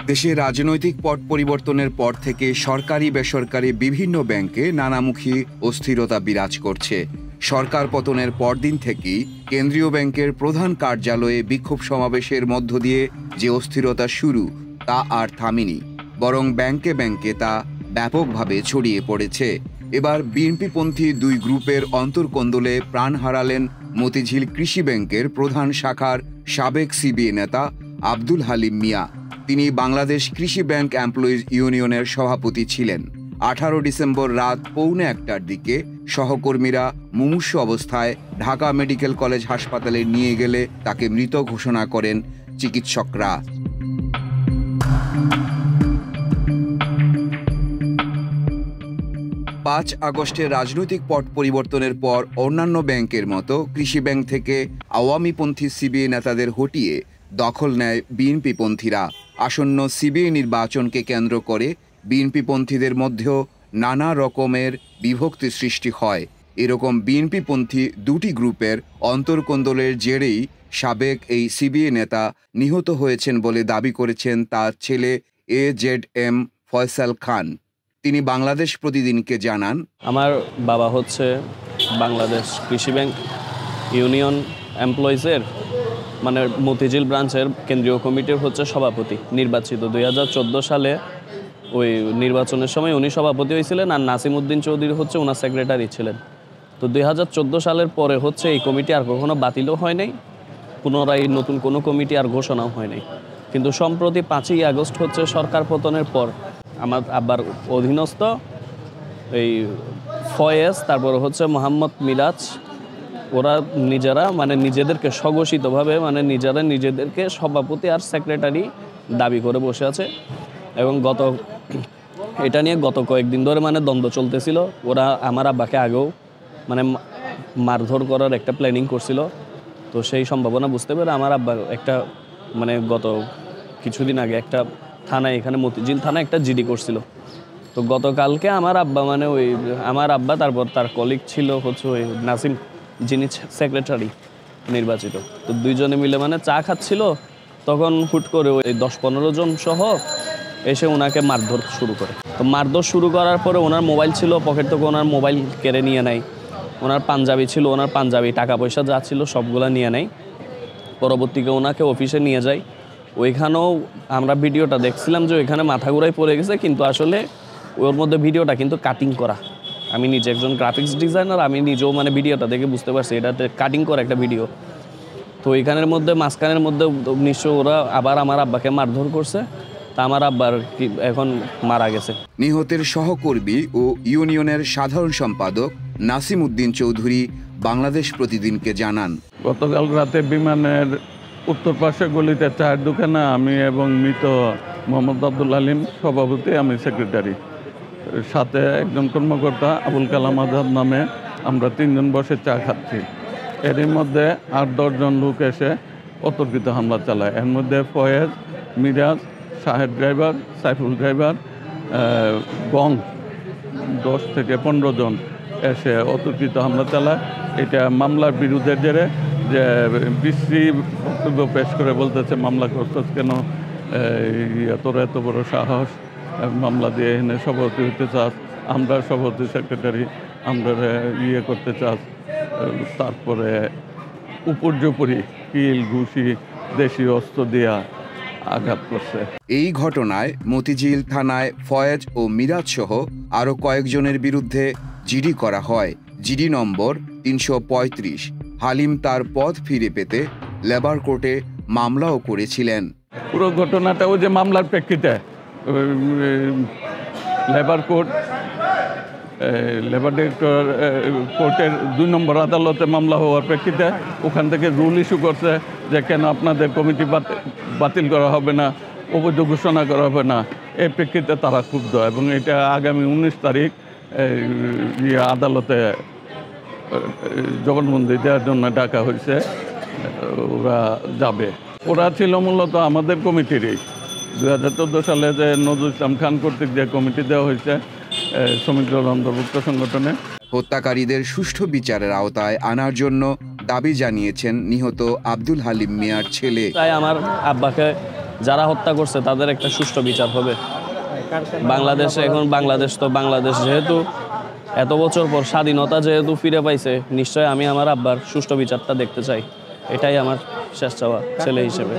দেশে রাজনৈতিক পট পরিবর্তনের পর থেকে সরকারি বেসরকারি বিভিন্ন ব্যাংকে নানামুখী অস্থিরতা বিরাজ করছে। সরকার পতনের পরদিন থেকেই কেন্দ্রীয় ব্যাংকের প্রধান কার্যালয়ে বিক্ষোভ সমাবেশের মধ্য দিয়ে যে অস্থিরতা শুরু তা আর থামেনি, বরং ব্যাংকে ব্যাংকে তা ব্যাপকভাবে ছড়িয়ে পড়েছে। এবার বিএনপিপন্থী দুই গ্রুপের অন্তর্কন্দলে প্রাণ হারালেন মতিঝিল কৃষি ব্যাংকের প্রধান শাখার সাবেক সিবিএ নেতা আব্দুল হালিম মিয়া। তিনি বাংলাদেশ কৃষি ব্যাংক এমপ্লয়িজ ইউনিয়নের সভাপতি ছিলেন। 18 ডিসেম্বর রাত 1:15টার দিকে সহকর্মীরা মুমূর্ষ অবস্থায় ঢাকা মেডিকেল কলেজ হাসপাতালে নিয়ে গেলে তাকে মৃত ঘোষণা করেন চিকিৎসকরা। 5 আগস্টের রাজনৈতিক পট পরিবর্তনের পর অন্যান্য ব্যাংকের মতো কৃষি ব্যাংক থেকে আওয়ামীপন্থী সিবিএ নেতাদের হটিয়ে দখল নেয় বিএনপিপন্থীরা। আসন্ন সিবিএ নির্বাচনকে কেন্দ্র করে বিএনপিপন্থীদের মধ্যেও নানা রকমের বিভক্তি সৃষ্টি হয়। এরকম বিএনপিপন্থী দুটি গ্রুপের অন্তর্কন্দলের জেরেই সাবেক এই সিবিএ নেতা নিহত হয়েছেন বলে দাবি করেছেন তার ছেলে AZM ফয়সাল খান। তিনি বাংলাদেশ প্রতিদিনকে জানান, আমার বাবা হচ্ছে বাংলাদেশ কৃষি ব্যাংক ইউনিয়ন এমপ্লয়িজের মানে মতিঝিল ব্রাঞ্চের কেন্দ্রীয় কমিটির হচ্ছে সভাপতি নির্বাচিত। 2014 সালে ওই নির্বাচনের সময় উনি সভাপতি হয়েছিলেন, আর নাসিম উদ্দিন চৌধুরী হচ্ছে ওনার সেক্রেটারি ছিলেন। তো 2014 সালের পরে হচ্ছে এই কমিটি আর কখনো বাতিলও হয় নাই, পুনরায় নতুন কোনো কমিটি আর ঘোষণাও হয় নাই। কিন্তু সম্প্রতি 5ই আগস্ট হচ্ছে সরকার পতনের পর আমার আব্বার অধীনস্থ এই ফয়েজ, তারপর হচ্ছে মোহাম্মদ মিরাজ, ওরা নিজেরা মানে নিজেদেরকে স্বঘোষিতভাবে মানে নিজেদেরকে সভাপতি আর সেক্রেটারি দাবি করে বসে আছে। এবং এটা নিয়ে গত কয়েকদিন ধরে মানে দ্বন্দ্ব চলতেছিল। ওরা আমার আব্বাকে আগেও মানে মারধর করার একটা প্ল্যানিং করছিল। তো সেই সম্ভাবনা বুঝতে পেরে আমার আব্বা একটা মানে গত কিছুদিন আগে একটা থানায়, এখানে মতিঝিল থানায় একটা জিডি করছিল। তো গতকালকে আমার আব্বা মানে আমার আব্বা তারপর তার কলিগ ছিল হচ্ছে ওই নাসিম, যিনি সেক্রেটারি নির্বাচিত, তো দুইজনে মিলে মানে চা খাচ্ছিল। তখন হুট করে ওই 10-15 জন সহ এসে ওনাকে মারধর শুরু করে। তো মারধর শুরু করার পরে ওনার মোবাইল ছিল পকেট থেকে, ওনার মোবাইল কেড়ে নিয়ে নেয়। ওনার পাঞ্জাবি ছিল, ওনার পাঞ্জাবি টাকা পয়সা যা ছিল সবগুলা নিয়ে নেয়। পরবর্তীতে ওনাকে অফিসে নিয়ে যায়। ওইখানেও আমরা ভিডিওটা দেখছিলাম যে ওইখানে মাথা ঘুরাই পড়ে গেছে, কিন্তু আসলে ওর মধ্যে ভিডিওটা কিন্তু কাটিং করা। আমি নিজে একজন গ্রাফিক্স ডিজাইনার, আমি নিজেও মানে ভিডিওটা দেখে বুঝতে পারছি এটাতে কাটিং করা একটা ভিডিও। তো এইখানের মধ্যে মাঝখানের মধ্যে নিশ্চয় ওরা আবার আমার আব্বাকে মারধর করছে। তা আমার আব্বার এখন মারা গেছে। নিহতের সহকর্মী ও ইউনিয়নের সাধারণ সম্পাদক নাসিম উদ্দিন চৌধুরী বাংলাদেশ প্রতিদিনকে জানান, গতকাল রাতে বিমানের উত্তর পাশে গলিতে চায়ের দোকানে আমি এবং মৃত মোহাম্মদ আব্দুল হালিম সভাপতি, আমি সেক্রেটারি, সাথে একজন কর্মকর্তা আবুল কালাম আজাদ নামে আমরা 3 জন বসে চা খাচ্ছি। এরই মধ্যে 8-10 জন লোক এসে অতর্কিত হামলা চালায়। এর মধ্যে ফয়েজ, মিরাজ, শাহেদ ড্রাইভার, সাইফুল ড্রাইভার, গং 10 থেকে 15 জন এসে অতর্কিত হামলা চালায়। এটা মামলার বিরুদ্ধে জেরে যে বিশ্রী বক্তব্য পেশ করে বলতেছে মামলা করতেছ কেন, তোর এত বড় সাহস, মামলা দিয়ে এনে সভাপতি হতে চাস, আমরা সভাপতি সেক্রেটারি আমরা করতে চাস। তারপরে উপর্যুপরি কিল ঘুষি দেশীয় অস্ত্র দিয়া আঘাত করছে। এই ঘটনায় মতিঝিল থানায় ফয়েজ ও মিরাজ সহ আরও কয়েকজনের বিরুদ্ধে জিডি করা হয়। জিডি নম্বর 335। হালিম তার পথ ফিরে পেতে লেবার কোর্টে মামলাও করেছিলেন। পুরো ঘটনাটা ওই যে মামলার প্রেক্ষিতে লেবার ডিরেক্টর কোর্টের 2 নম্বর আদালতে মামলা হওয়ার প্রেক্ষিতে ওখান থেকে রুল ইস্যু করছে যে কেন আপনাদের কমিটি বাতিল করা হবে না, অবৈধ ঘোষণা করা হবে না। এই প্রেক্ষিতে তারা ক্ষুব্ধ এবং এটা আগামী 19 তারিখ আদালতে জবানবন্দি দেওয়ার জন্য ডাকা হয়েছে। ওরা যাবে। ওরা ছিল মূলত আমাদের কমিটিরই। 2014 সালে যে নজরুল ইসলাম খান কর্তৃক যে কমিটি দেওয়া হয়েছে শ্রমিক দল অন্তর্ভুক্ত সংগঠনে। হত্যাকারীদের সুষ্ঠু বিচারের আওতায় আনার জন্য দাবি জানিয়েছেন নিহত আব্দুল হালিম মিয়ার ছেলে। তাই আমার আব্বাকে যারা হত্যা করছে তাদের একটা সুষ্ঠু বিচার হবে। বাংলাদেশে এখন বাংলাদেশ যেহেতু এত বছর পর স্বাধীনতা যেহেতু ফিরে পাইছে, নিশ্চয় আমি আমার আব্বার সুষ্ঠু বিচারটা দেখতে চাই। এটাই আমার শেষ চাওয়া ছেলে হিসেবে।